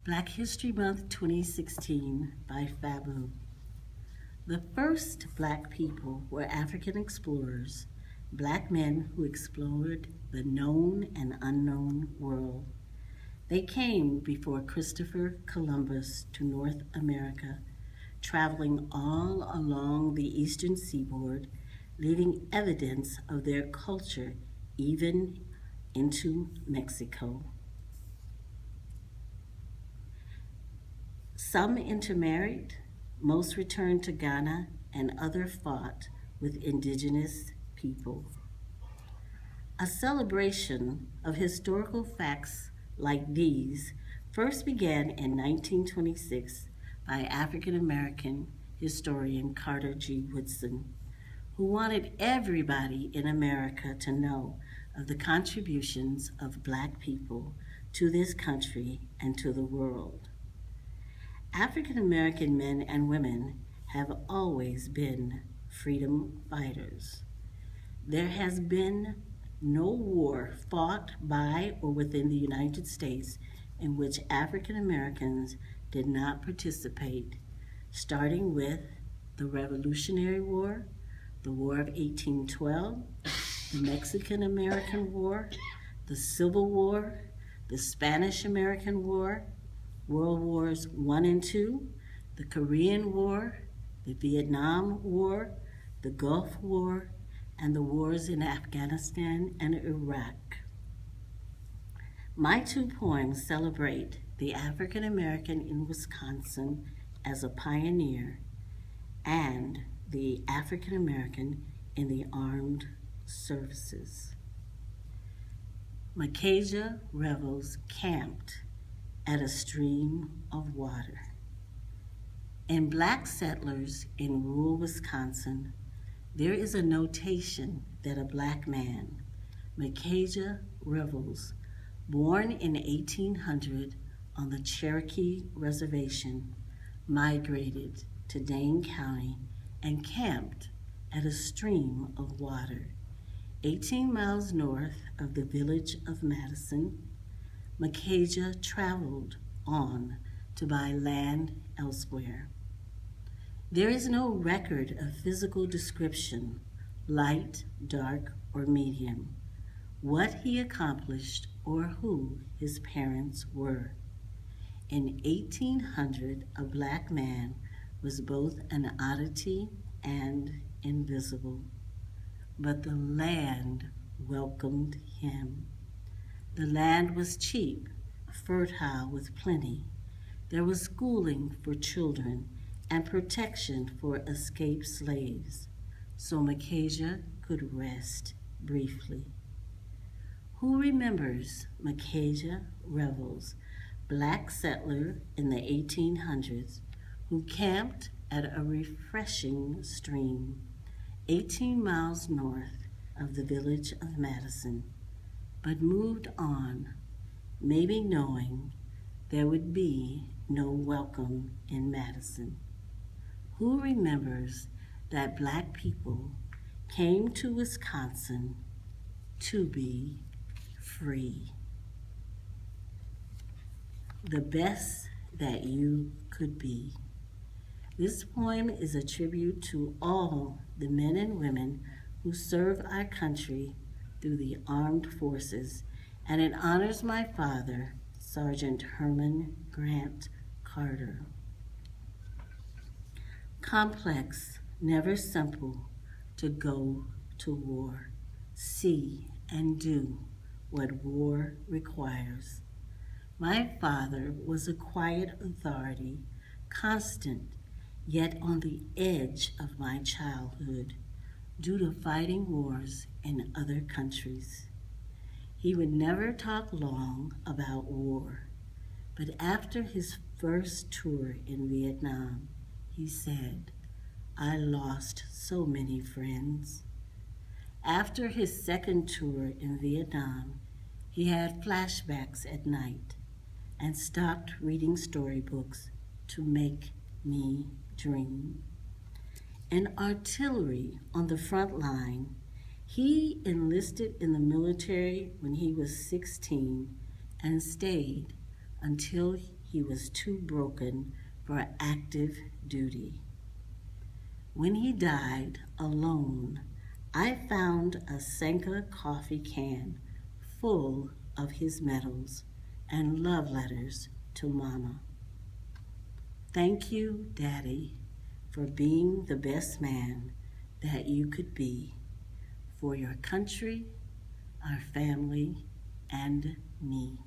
Black History Month 2016 by Fabu. The first Black people were African explorers, Black men who explored the known and unknown world. They came before Christopher Columbus to North America, traveling all along the eastern seaboard, leaving evidence of their culture even into Mexico. Some intermarried, most returned to Ghana, and others fought with indigenous people. A celebration of historical facts like these first began in 1926 by African American historian Carter G. Woodson, who wanted everybody in America to know of the contributions of Black people to this country and to the world. African American men and women have always been freedom fighters. There has been no war fought by or within the United States in which African Americans did not participate, starting with the Revolutionary War, the War of 1812, the Mexican-American War, the Civil War, the Spanish-American War, World Wars I and II, the Korean War, the Vietnam War, the Gulf War, and the wars in Afghanistan and Iraq. My two poems celebrate the African American in Wisconsin as a pioneer and the African American in the armed services. Macaja rebels camped at a stream of water. In Black settlers in rural Wisconsin, there is a notation that a Black man, Macaja Revels, born in 1800 on the Cherokee Reservation, migrated to Dane County and camped at a stream of water, 18 miles north of the village of Madison. Macaja traveled on to buy land elsewhere. There is no record of physical description, light, dark, or medium, what he accomplished or who his parents were. In 1800, a Black man was both an oddity and invisible, but the land welcomed him. The land was cheap, fertile with plenty. There was schooling for children and protection for escaped slaves, so Macaja could rest briefly. Who remembers Macaja Revels, Black settler in the 1800s, who camped at a refreshing stream 18 miles north of the village of Madison, but moved on, maybe knowing there would be no welcome in Madison? Who remembers that Black people came to Wisconsin to be free? The best that you could be. This poem is a tribute to all the men and women who serve our country through the armed forces, and it honors my father, Sergeant Herman Grant Carter. Complex, never simple, to go to war, see and do what war requires. My father was a quiet authority, constant, yet on the edge of my childhood, due to fighting wars in other countries. He would never talk long about war, but after his first tour in Vietnam, he said, "I lost so many friends." After his second tour in Vietnam, he had flashbacks at night and stopped reading storybooks to make me dream. An artillery on the front line, he enlisted in the military when he was 16 and stayed until he was too broken for active duty. When he died alone, I found a Senka coffee can full of his medals and love letters to Mama. Thank you, Daddy, for being the best man that you could be for your country, our family, and me.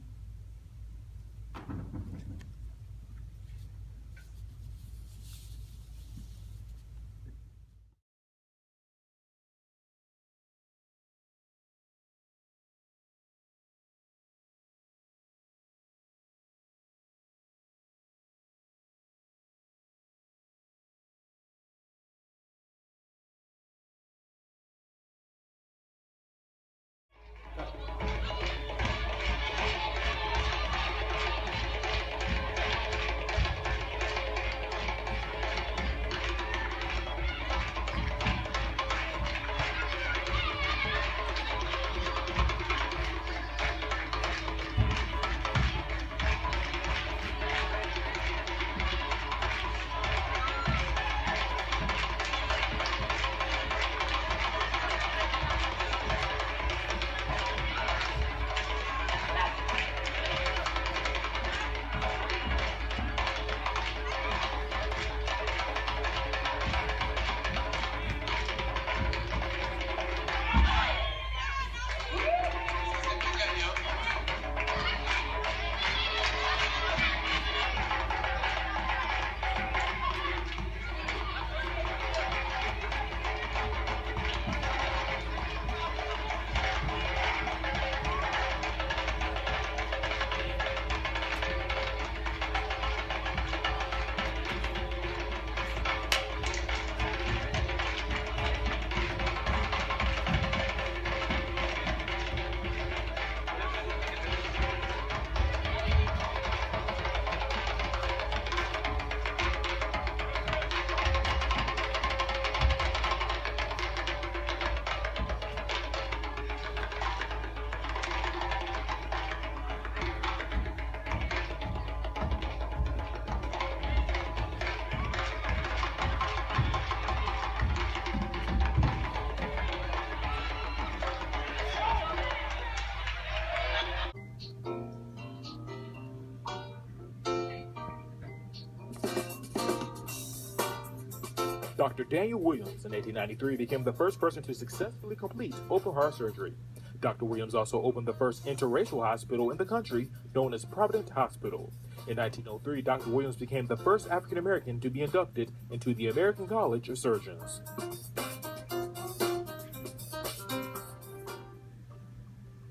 Dr. Daniel Williams in 1893 became the first person to successfully complete open heart surgery. Dr. Williams also opened the first interracial hospital in the country, known as Providence Hospital. In 1903, Dr. Williams became the first African American to be inducted into the American College of Surgeons.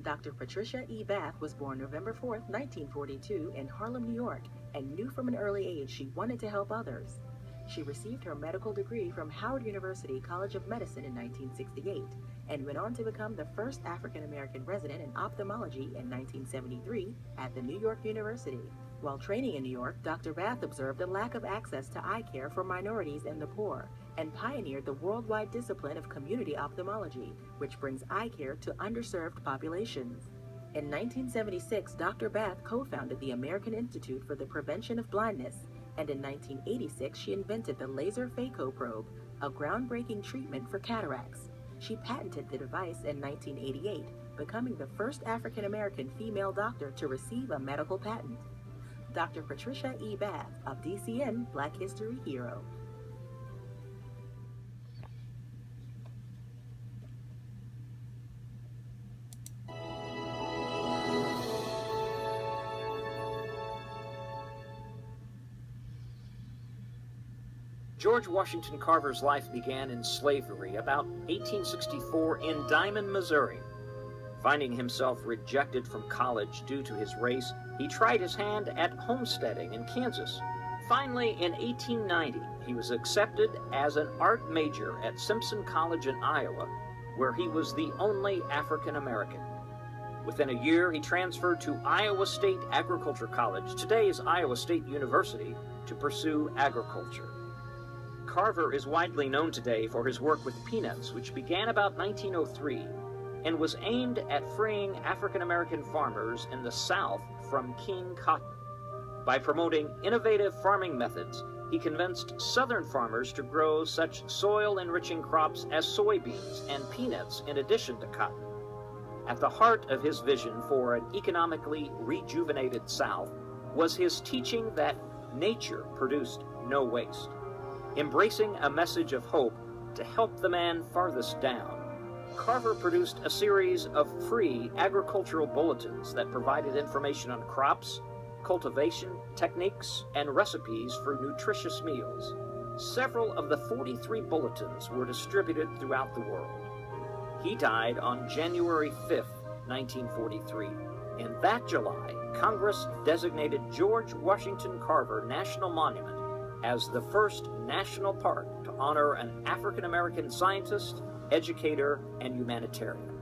Dr. Patricia E. Bath was born November 4, 1942 in Harlem, New York, and knew from an early age she wanted to help others. She received her medical degree from Howard University College of Medicine in 1968 and went on to become the first African American resident in ophthalmology in 1973 at the New York University. While training in New York, Dr. Bath observed a lack of access to eye care for minorities and the poor and pioneered the worldwide discipline of community ophthalmology, which brings eye care to underserved populations. In 1976, Dr. Bath co-founded the American Institute for the Prevention of Blindness, and in 1986 she invented the laser phaco probe, a groundbreaking treatment for cataracts. She patented the device in 1988, becoming the first African American female doctor to receive a medical patent. Dr. Patricia E. Bath of DCN Black History Hero. George Washington Carver's life began in slavery about 1864 in Diamond, Missouri. Finding himself rejected from college due to his race, he tried his hand at homesteading in Kansas. Finally, in 1890, he was accepted as an art major at Simpson College in Iowa, where he was the only African American. Within a year, he transferred to Iowa State Agriculture College, today's Iowa State University, to pursue agriculture. Carver is widely known today for his work with peanuts, which began about 1903 and was aimed at freeing African American farmers in the South from King Cotton. By promoting innovative farming methods, he convinced Southern farmers to grow such soil-enriching crops as soybeans and peanuts in addition to cotton. At the heart of his vision for an economically rejuvenated South was his teaching that nature produced no waste. Embracing a message of hope to help the man farthest down, Carver produced a series of free agricultural bulletins that provided information on crops, cultivation techniques, and recipes for nutritious meals. Several of the 43 bulletins were distributed throughout the world. He died on January 5, 1943. In that July, Congress designated George Washington Carver National Monument as the first national park to honor an African-American scientist, educator, and humanitarian.